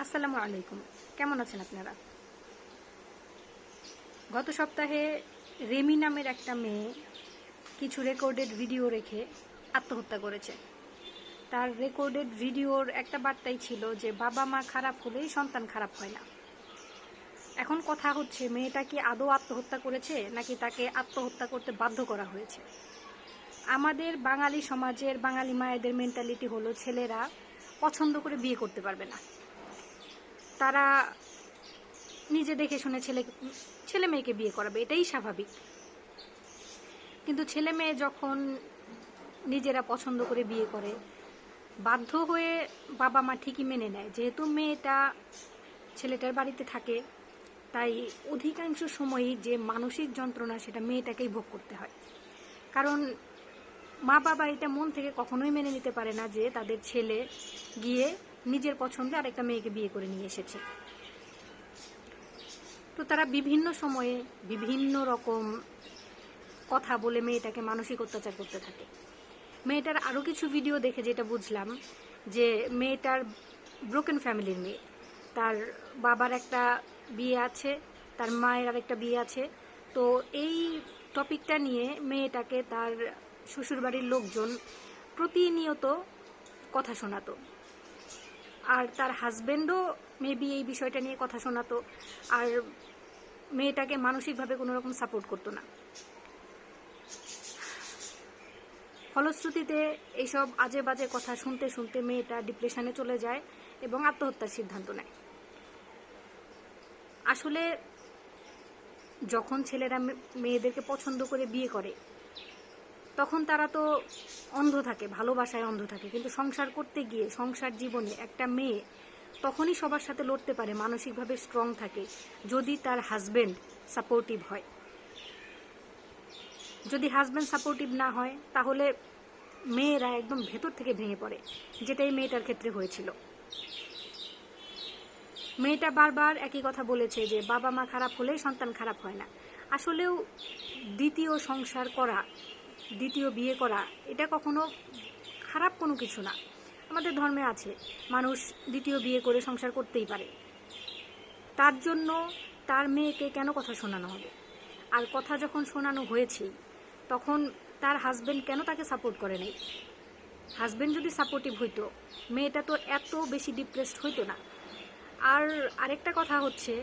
আসসালামু আলাইকুম। কেমন আছেন আপনারা? গত সপ্তাহে রেমি নামের একটা মেয়ে কিছু রেকর্ডেড ভিডিও রেখে আত্মহত্যা করেছে। তার রেকর্ডেড ভিডিওর একটা বার্তাই ছিল যে বাবা মা খারাপ হলেই সন্তান খারাপ হয় না। এখন কথা হচ্ছে, মেয়েটা কি আদৌ আত্মহত্যা করেছে নাকি তাকে আত্মহত্যা করতে বাধ্য করা হয়েছে? আমাদের বাঙালি সমাজের বাঙালি মায়েদের মেন্টালিটি হলো ছেলেরা পছন্দ করে বিয়ে করতে পারবে না। তারা নিজে দেখে শুনে ছেলে মেয়েকে বিয়ে করাবে, এটাই স্বাভাবিক। কিন্তু ছেলে মেয়ে যখন নিজেরা পছন্দ করে বিয়ে করে, বাধ্য হয়ে বাবা মা ঠিকই মেনে নেয়। যেহেতু মেয়েটা ছেলেটার বাড়িতে থাকে, তাই অধিকাংশ সময়ই যে মানসিক যন্ত্রণা সেটা মেয়েটাকেই ভোগ করতে হয়। কারণ মা বাবা এটা মন থেকে কখনোই মেনে নিতে পারে না যে তাদের ছেলে গিয়ে নিজের পছন্দে আরেকটা মেয়েকে বিয়ে করে নিয়ে এসেছে। তো তারা বিভিন্ন সময়ে বিভিন্ন রকম কথা বলে মেয়েটাকে মানসিক অত্যাচার করতে থাকে। মেয়েটার আরও কিছু ভিডিও দেখে যেটা বুঝলাম যে মেয়েটার ব্রোকেন ফ্যামিলির মেয়ে। তার বাবার একটা বিয়ে আছে, তার মায়ের আরেকটা বিয়ে আছে। তো এই টপিকটা নিয়ে মেয়েটাকে তার শ্বশুরবাড়ির লোকজন প্রতিনিয়ত কথা শোনাতো। আর তার হাজব্যান্ডও মেবি এই বিষয়টা নিয়ে কথা শোনাতো, আর মেয়েটাকে মানসিকভাবে কোনো রকম সাপোর্ট করতো না। ফলশ্রুতিতে এইসব আজে বাজে কথা শুনতে শুনতে মেয়েটা ডিপ্রেশনে চলে যায় এবং আত্মহত্যার সিদ্ধান্ত নেয়। আসলে যখন ছেলেরা মেয়েদেরকে পছন্দ করে বিয়ে করে, তখন তারা তো অন্ধ থাকে, ভালোবাসায় অন্ধ থাকে। কিন্তু সংসার করতে গিয়ে, সংসার জীবনে একটা মেয়ে তখনই সবার সাথে লড়তে পারে, মানসিকভাবে স্ট্রং থাকে, যদি তার হাজবেন্ড সাপোর্টিভ হয়। যদি হাজব্যান্ড সাপোর্টিভ না হয়, তাহলে মেয়েরা একদম ভেতর থেকে ভেঙে পড়ে, যেটাই মেয়েটার ক্ষেত্রে হয়েছিল। মেয়েটা বারবার একই কথা বলেছে যে বাবা মা খারাপ হলেই সন্তান খারাপ হয় না। আসলেও দ্বিতীয় সংসার করা, দ্বিতীয় বিয়ে করা, এটা কখনো খারাপ কোনো কিছু না। আমাদের ধর্মে আছে মানুষ দ্বিতীয় বিয়ে করে সংসার করতেই পারে। তার জন্য তার মেয়েকে কেন কথা শোনানো হবে? আর কথা যখন শোনানো হয়েছেই, তখন তার হাজবেন্ড কেন তাকে সাপোর্ট করে নাই? হাজবেন্ড যদি সাপোর্টিভ হইতো, মেয়েটা তো এত বেশি ডিপ্রেসড হইতো না। আর আরেকটা কথা হচ্ছে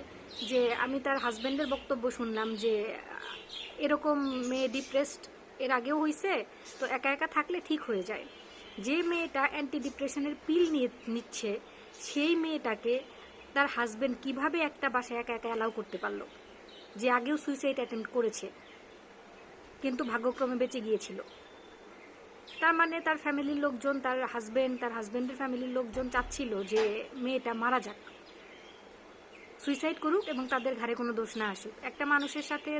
যে আমি তার হাজবেন্ডের বক্তব্য শুনলাম যে এরকম মেয়ে ডিপ্রেসড এর আগেও হয়েছে, তো একা একা থাকলে ঠিক হয়ে যায়। যে মেয়েটা অ্যান্টি ডিপ্রেশনের পিল নিচ্ছে, সেই মেয়েটাকে তার হাজবেন্ড কিভাবে একটা বাসায় একা একা অ্যালাউ করতে পারলো, যে আগেও সুইসাইড অ্যাটেম্প্ট করেছে কিন্তু ভাগ্যক্রমে বেঁচে গিয়েছিল? তার মানে তার ফ্যামিলির লোকজন, তার হাজবেন্ডের ফ্যামিলির লোকজন চাচ্ছিল যে মেয়েটা মারা যাক, সুইসাইড করুক এবং তাদের ঘাড়ে কোনো দোষ না আসুক। একটা মানুষের সাথে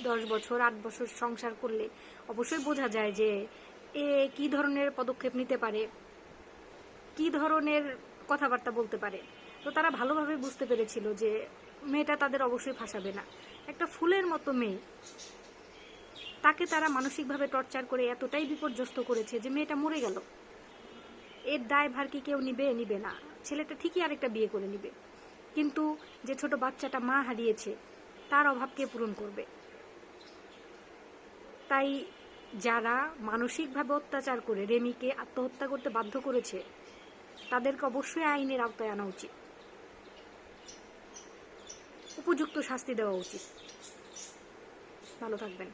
10 বছর 8 বছর সংসার করলে অবশ্যই বোঝা যায় যে এ কী ধরনের পদক্ষেপ নিতে পারে, কী ধরনের কথাবার্তা বলতে পারে। তো তারা ভালোভাবে বুঝতে পেরেছিল যে মেয়েটা তাদের অবশ্যই ফাঁসাবে না। একটা ফুলের মতো মেয়ে, তাকে তারা মানসিকভাবে টর্চার করে এতটাই বিপর্যস্ত করেছে যে মেয়েটা মরে গেল। এর দায়ভার কি কেউ নিবে না? ছেলেটা ঠিকই আরেকটা বিয়ে করে নিবে, কিন্তু যে ছোট বাচ্চাটা মা হারিয়েছে, তার অভাব কে পূরণ করবে? তাই যারা মানসিকভাবে অত্যাচার করে রেমিকে আত্মহত্যা করতে বাধ্য করেছে, তাদেরকে অবশ্যই আইনের আওতায় আনা উচিত, উপযুক্ত শাস্তি দেওয়া উচিত। ভালো থাকবেন।